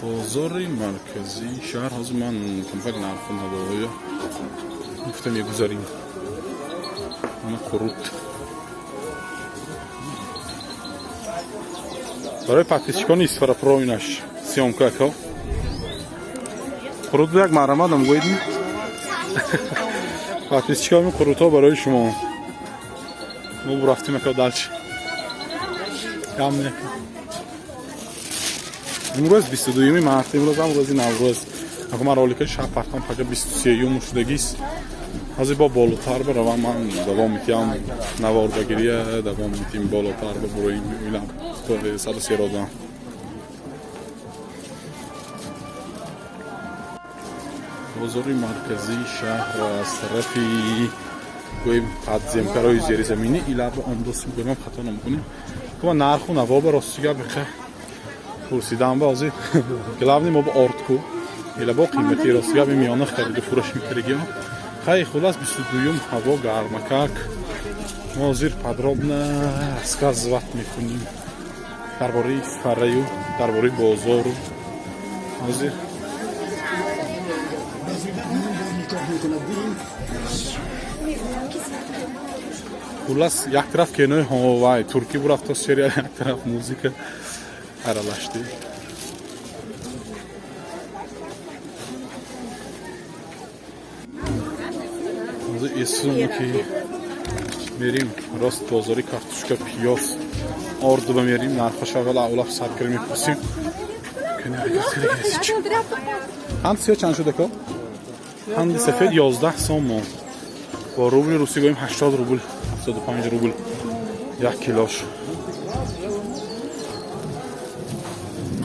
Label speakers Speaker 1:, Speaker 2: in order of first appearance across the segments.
Speaker 1: بازار مرکزی شهر حاضر من کمپل نرخ نوای گفتم یه گذاریم اما خروط برای پاتیسچکان استفاده پروینش سیامکا اکا خروط یک مرمد هم گویدیم پاتیسچکان خروط ها برای شما ما برفتیم اکا دلچ کم نکن امروز 22 مارس امروز هم روزی نوروز اگه من رولیک شب پرتم فقط 23 شدگی است از با بالاتر بروم من دوام میتیم نوار بگیریه دوام میتیم بالاتر ببریم میلم تو 130 روزم بازار مرکزی شهر از طرفی گویم پادزیمکارای زیر زمینی ایلاب اندوسی گویم خطا نمیکنیم که من نرخ و نوا برستیگه بخه پرسیدم بازی گلابنی ما با آرد کو ایلا با قیمتی رستیگه به میانه خرید فروش میکردیم خیلی خلاص 22 هوا گرمکک ما زیر подробно рассказывать میکنیم درباره فرایو درباره بازار حاضر خلاص یک طرف کنوی هوای ترکی برفت تا سریال یک طرف موزیک aralashdi. Hozir esimni ki merim rost bozori kartoshka piyoz ordi merim narxi avval avlab sarkir mipursim. Hand siyo chand shud aka? Hand safed 11 so'm. با روبل روسی گویم 80 روبل 75 روبل یک کیلوش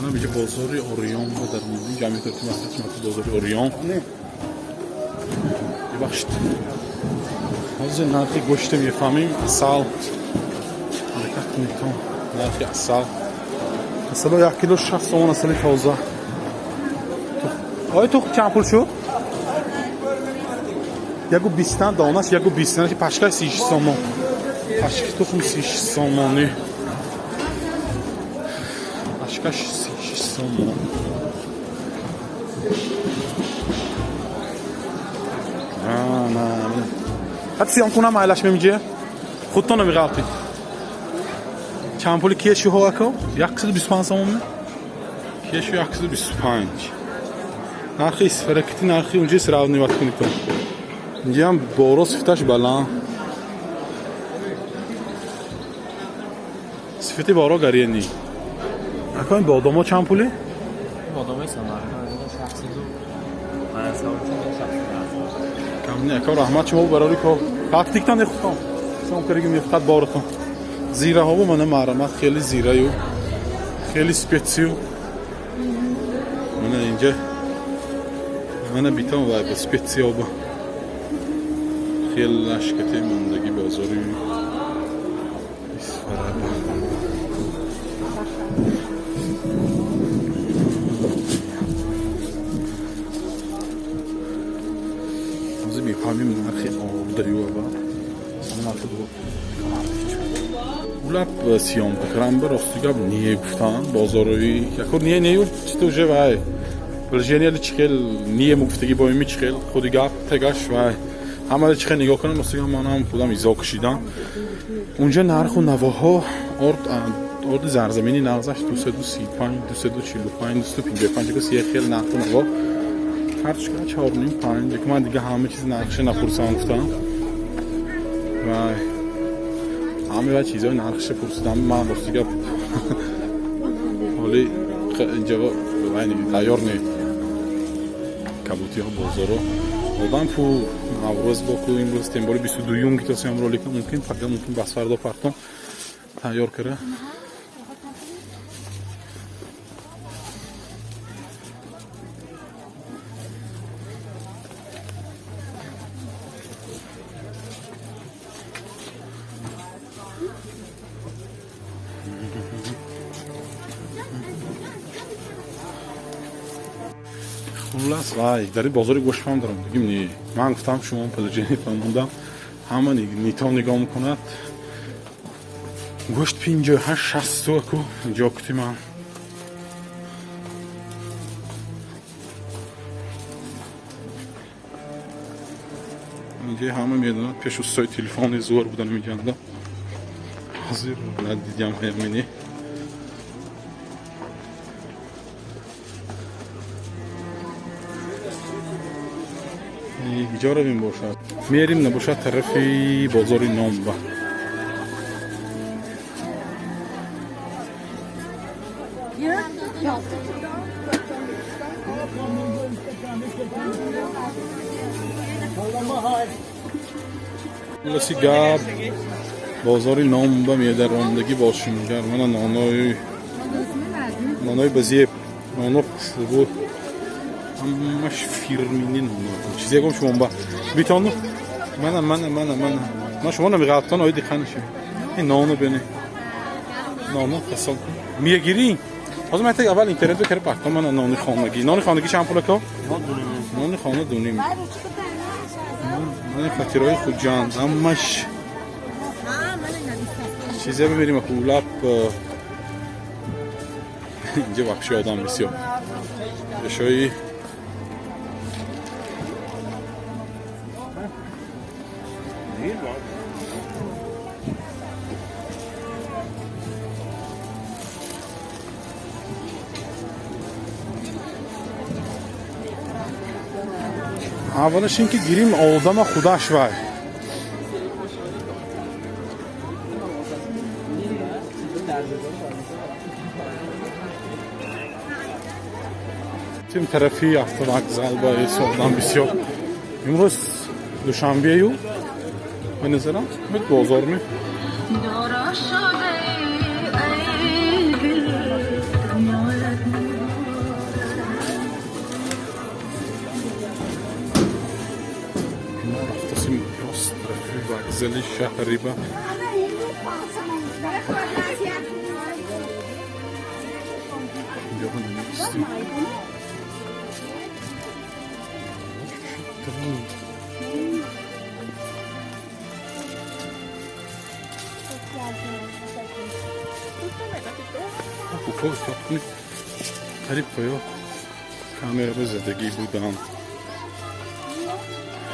Speaker 1: من بیجه بازاری اوریون رو در موردین جمعی ترکی مفتت بازاری اوریون ببخشید حاضر نرخی گوشته میفهمیم اصل حرکت میتون نرخی اصلا 1 کیلو 60 تومان اصلی تازه آیا تو چند پول شد؟ یکو 20 دانش یکو 20 که پشکای 36 تومان پشک تخم 36 تومانی پشکاش 36 تومان نه حتی سیام کنم عیلش میمیجه خودتون نمیغلطی چند پولی کیشو ها اکو 125 تومان کیشو 125 نرخی اسفرکتی نرخی اونجا سراو نیوت کنی تو اینجا هم بارو صفتش بلا صفتی بارو گریه نی اکا این بادام ها چند پولی؟
Speaker 2: بادام های سمار شخصی دو
Speaker 1: کم نی اکا رحمت شما براری که تاکتیک تا نخواه سام کرگیم یفقت بارتون زیره ها با منه مرمت خیلی زیره یو خیلی سپیتسیو منه اینجا منه بیتام و سپیتسیو با خیلی نشکتی مندگی بازاری اسفره موزی بیپامیم نرخی آردریو با نرخی دو اولاب سیام بکرم بر اختیگاب نیه گفتن بازاروی یکور نیه نیو چطور جه وای بلژینیالی چخیل نیه مگفتگی با ایمی چخیل خودی گاب تگاش وای همه چخه نگاه کنم مثلا من هم خودم ایزا کشیدم اونجا نرخ و نواها ارد زرزمینی نغزش 235 245 255 که سیه خیلی نرخ و نوا هرچی که 4.5 که من دیگه همه چیز نرخش نپرسان گفتم و همه و چیزای نرخش پرسیدم من باز دیگه حالی جواب تیار نی کبوتی ها بازارو آدم پو نوروز با که امروز تنبالی 22 که تاسی هم رو لیکن ممکن فقط ممکن بس فردا پرتون تیار کرده خلاص وای در این بازاری گوش فهم دارم دیگه نی من گفتم شما پلوجینی فهموندم همه نیتا نگاه میکند گوشت 58 60 اکو اینجا کتی من اینجا همه میدونن پیش استای تلفن زور بودن میگن حاضر ندیدیم همینی اینجا رو بیم باشد میریم نباشد طرفی بازار نامبا لسی گاب بازار نامبا میده رامدگی باشونگر من نانای بزیب نانو بود همش فیرمینی نانو چیزی گم شما با بیتانو من شما نمیغلطان آیدی خانشه این نانو بینه نانو حساب میگیری از من تا اول اینترنت بکره پاکتا من نان خانگی چند پوله که نان خانه دونیم من فاتورای خود جان همش چیزی ببینیم کولاب اینجا وحشی آدم بسیار بشایی اولش این که گیریم آدم خودش وای تیم طرفی هفته وقزل با ایس آدم بسیار امروز دوشنبه یو به نظرم باید بازار می وقزل شهری با قریب باید کامera به زدگی بودم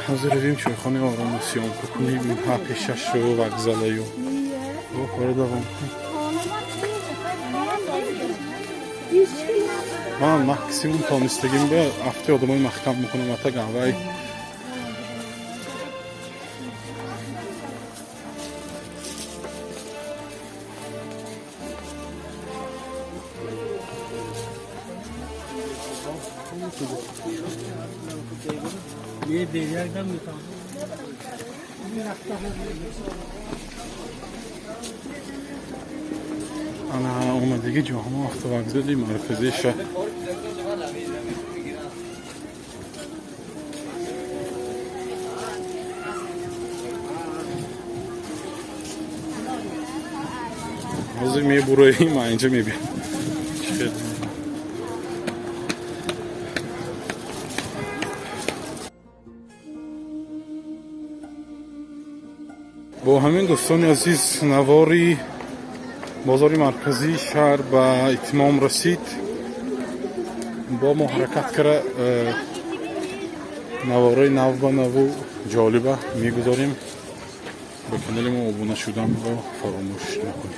Speaker 1: حاضر رویم چوی خانه آرامسیان بکنیم ها پیشش رو وقزله یو کار دوام من مکسیموم تانستگیم به هفته آدمای مختم میکنم حتی گوهی
Speaker 2: یه دیگرگم میتونم
Speaker 1: انا اومدگی جامعه هفته وقزلی مرکزی شهر حاضر میبورایی ما اینجا میبینم با همین دوستان عزیز نواری بازار مرکزی شهر به اتمام رسید با ما حرکت کرده نوارای نو به نو جالبه میگذاریم به کانال ما ابونه شدن رو فراموش نکنید.